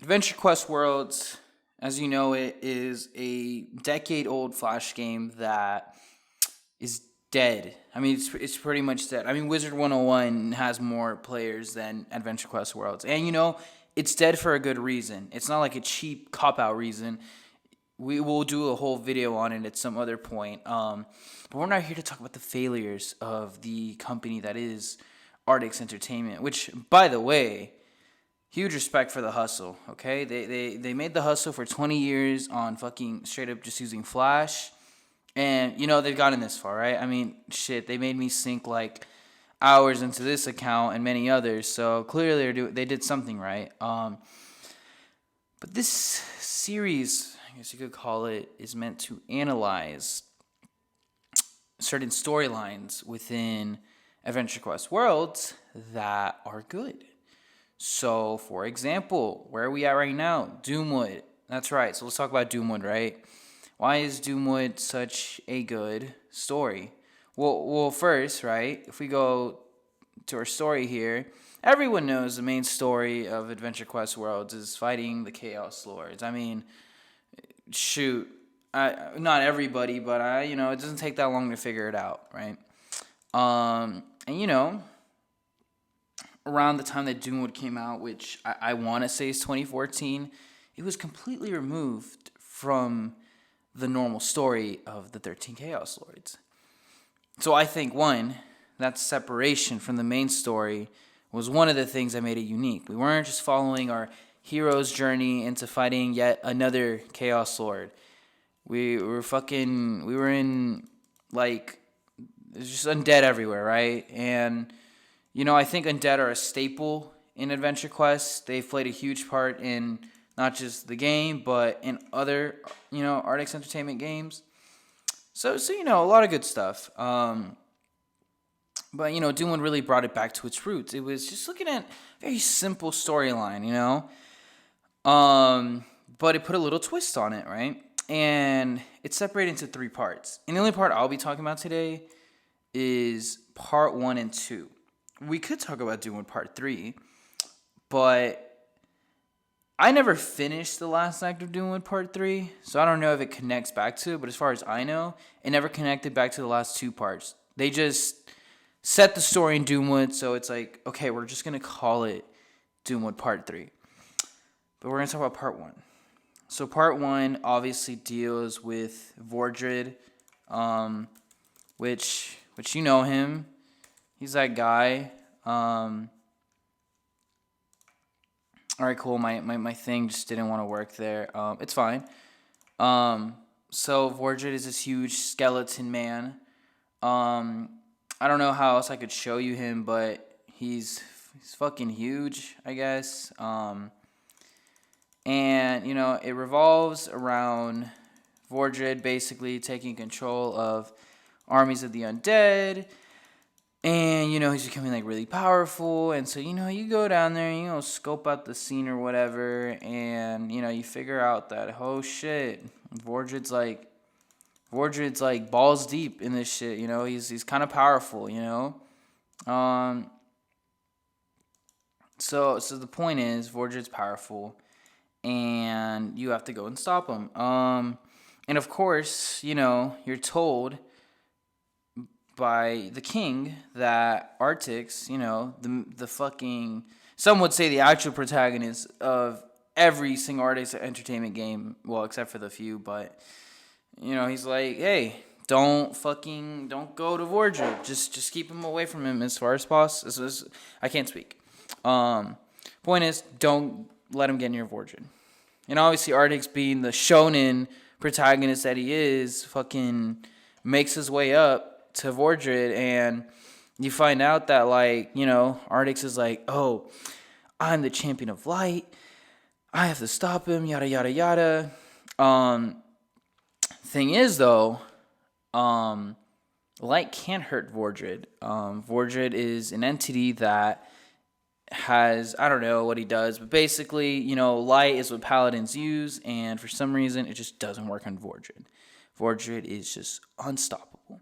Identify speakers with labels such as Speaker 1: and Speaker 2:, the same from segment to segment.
Speaker 1: Adventure Quest Worlds, as you know, it is a decade-old Flash game that is dead. I mean, it's pretty much dead. I mean, Wizard 101 has more players than Adventure Quest Worlds. And, it's dead for a good reason. It's not like a cheap cop-out reason. We will do a whole video on it at some other point. But we're not here to talk about the failures of the company that is Artix Entertainment, which, by the way, huge respect for the hustle, okay? They made the hustle for 20 years on fucking straight up just using Flash. And, they've gotten this far, right? I mean, shit, they made me sink, like, hours into this account and many others. So, clearly, they did something right. But this series, I guess you could call it, is meant to analyze certain storylines within Adventure Quest Worlds that are good. So, for example, where are we at right now? Doomwood. That's right. So let's talk about Doomwood, right? Why is Doomwood such a good story? Well, first, right, if we go to our story here, everyone knows the main story of Adventure Quest Worlds is fighting the Chaos Lords. I mean, shoot, not everybody, but it doesn't take that long to figure it out, right? And around the time that Doomwood came out, which I want to say is 2014, it was completely removed from the normal story of the 13 Chaos Lords. So I think, one, that separation from the main story was one of the things that made it unique. We weren't just following our hero's journey into fighting yet another Chaos Lord. We were in, like, there's just undead everywhere, right? And I think undead are a staple in Adventure Quest. They've played a huge part in not just the game, but in other, Artix Entertainment games. So a lot of good stuff. But, Doomwood really brought it back to its roots. It was just looking at a very simple storyline, But it put a little twist on it, right? And it's separated into 3 parts. And the only part I'll be talking about today is part 1 and 2. We could talk about Doomwood Part 3, but I never finished the last act of Doomwood Part 3, so I don't know if it connects back to it, but as far as I know, it never connected back to the last 2 parts. They just set the story in Doomwood, so it's like, okay, we're just going to call it Doomwood Part 3. But we're going to talk about Part 1. So Part 1 obviously deals with Vordred, which you know him. He's that guy. All right, cool. My thing just didn't want to work there. It's fine. So Vordred is this huge skeleton man. I don't know how else I could show you him, but he's fucking huge, I guess. And it revolves around Vordred basically taking control of armies of the undead. And, he's becoming, like, really powerful. And so, you go down there, scope out the scene or whatever. And, you figure out that, oh, shit, Vordred's, like, balls deep in this shit, He's kind of powerful, So the point is, Vordred's powerful. And you have to go and stop him. And, of course, you're told by the king that Artix, the fucking, some would say the actual protagonist of every single Artix Entertainment game, well, except for the few, but, he's like, hey, don't go to Vordred. Just keep him away from him as far as possible. I can't speak. Point is, don't let him get near Vordred. And obviously Artix, being the shonen protagonist that he is, fucking makes his way up to Vordred, and you find out that, like, Artix is like, oh, I'm the champion of light, I have to stop him, yada yada yada. Thing is, though, light can't hurt Vordred. Vordred is an entity that has, I don't know what he does, but basically, light is what paladins use, and for some reason it just doesn't work on Vordred. Vordred is just unstoppable.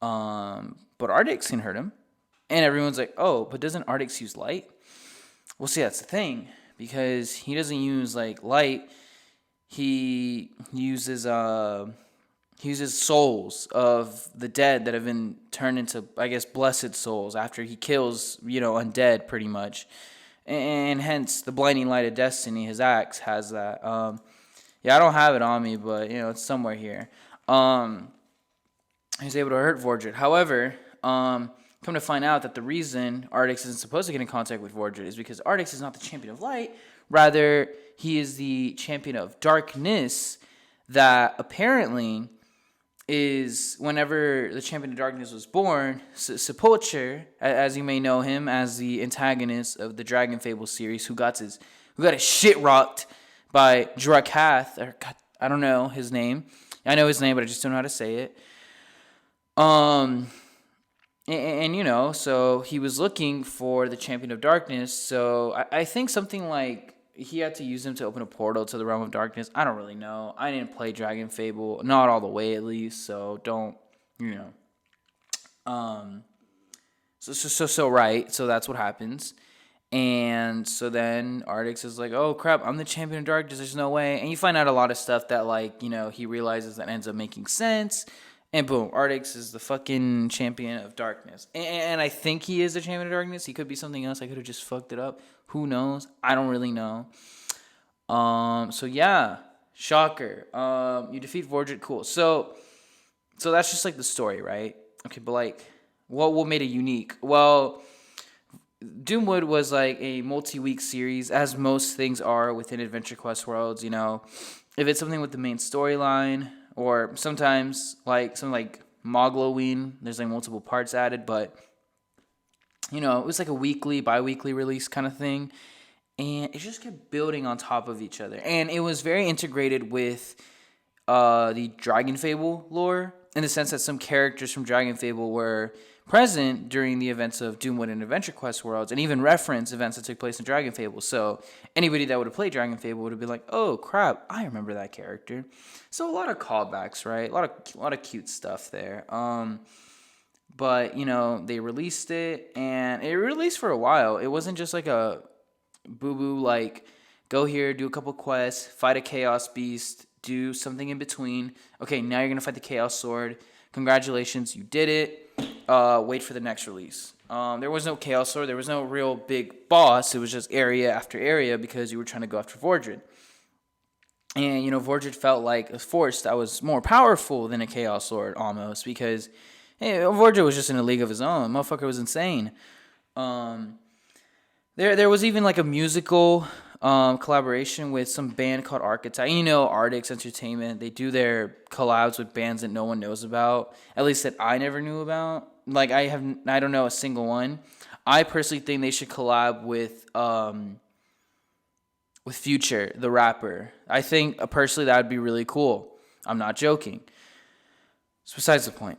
Speaker 1: But Artix can hurt him. And everyone's like, oh, but doesn't Artix use light? Well, see, that's the thing. because he doesn't use like light. He uses souls of the dead that have been turned into, I guess, blessed souls after he kills, undead pretty much. And hence the blinding light of destiny, his axe has that. Yeah, I don't have it on me, but it's somewhere here. He's able to hurt Vordred. However, come to find out that the reason Artix isn't supposed to get in contact with Vordred is because Artix is not the champion of light. Rather, he is the champion of darkness that apparently is, whenever the champion of darkness was born, Sepulcher, as you may know him as the antagonist of the Dragon Fable series, who got his shit rocked by Drakath, or God, I don't know his name. I know his name, but I just don't know how to say it. So he was looking for the champion of darkness. So I think something like he had to use him to open a portal to the realm of darkness. I don't really know. I didn't play Dragon Fable, not all the way at least. So don't, So right. So that's what happens. And so then Artix is like, oh crap, I'm the champion of darkness. There's no way. And you find out a lot of stuff that he realizes that ends up making sense. And boom, Artix is the fucking champion of darkness. And I think he is the champion of darkness. He could be something else. I could have just fucked it up. Who knows? I don't really know. So yeah, shocker. You defeat Vordred. Cool. So that's just like the story, right? Okay, but like, what made it unique? Well, Doomwood was like a multi-week series, as most things are within Adventure Quest worlds. If it's something with the main storyline, or sometimes like something like Mogloween, there's like multiple parts added, but it was like a weekly, bi-weekly release kind of thing, and it just kept building on top of each other, and it was very integrated with the Dragon Fable lore, in the sense that some characters from Dragon Fable were present during the events of Doomwood and Adventure Quest worlds, and even reference events that took place in Dragon Fable. So anybody that would have played Dragon Fable would have been like, "Oh crap, I remember that character." So a lot of callbacks, right? A lot of cute stuff there. But they released it, and it released for a while. It wasn't just like a boo boo like go here, do a couple quests, fight a chaos beast, do something in between. Okay, now you're gonna fight the chaos sword. Congratulations, you did it. Wait for the next release. There was no Chaos Sword. There was no real big boss. It was just area after area because you were trying to go after Vordred. And, Vordred felt like a force that was more powerful than a Chaos Sword almost because Vordred was just in a league of his own. Motherfucker was insane. There was even like a musical collaboration with some band called Archetype. Artix Entertainment. They do their collabs with bands that no one knows about. At least that I never knew about. Like I don't know a single one. I personally think they should collab with Future, the rapper. I think personally that would be really cool. I'm not joking. It's besides the point.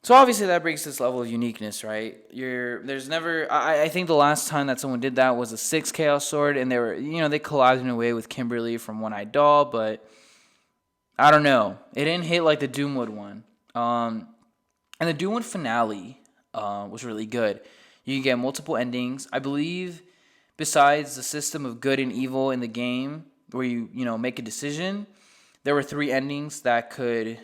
Speaker 1: So obviously that brings this level of uniqueness, right? There's never. I think the last time that someone did that was a 6 Chaos Sword, and they collabed in a way with Kimberly from One Eyed Doll, but I don't know. It didn't hit like the Doomwood one. And the Doomwood finale was really good. You can get multiple endings. I believe besides the system of good and evil in the game, where you make a decision, there were 3 endings that could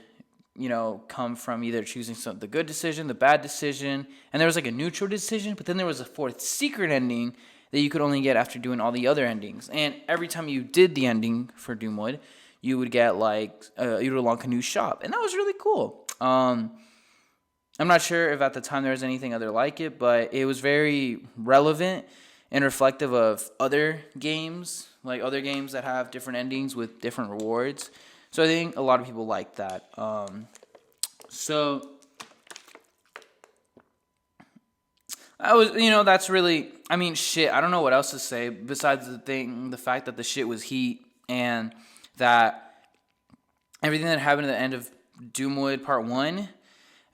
Speaker 1: come from either choosing the good decision, the bad decision, and there was like a neutral decision, but then there was a 4th secret ending that you could only get after doing all the other endings. And every time you did the ending for Doomwood, you would get like you would unlock a new shop, and that was really cool. I'm not sure if at the time there was anything other like it, but it was very relevant and reflective of other games, like other games that have different endings with different rewards. So I think a lot of people like that. So I was, that's really, shit. I don't know what else to say besides the fact that the shit was heat, and that everything that happened at the end of Doomwood Part 1,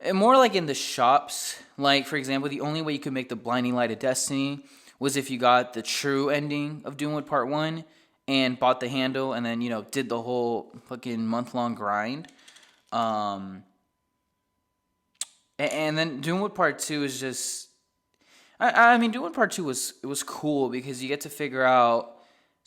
Speaker 1: and more like in the shops. Like, for example, the only way you could make the Blinding Light of Destiny was if you got the true ending of Doomwood Part 1 and bought the handle and then, did the whole fucking month-long grind. And then Doomwood Part 2 is just... Doomwood Part 2 was cool because you get to figure out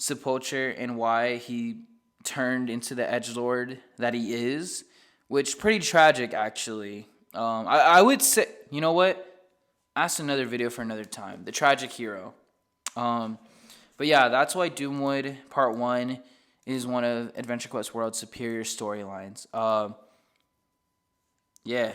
Speaker 1: Sepulcher and why he turned into the edgelord that he is, which pretty tragic actually. I would say, you know what? That's another video for another time. The tragic hero. But yeah, that's why Doomwood Part 1 is one of Adventure Quest World's superior storylines. Yeah.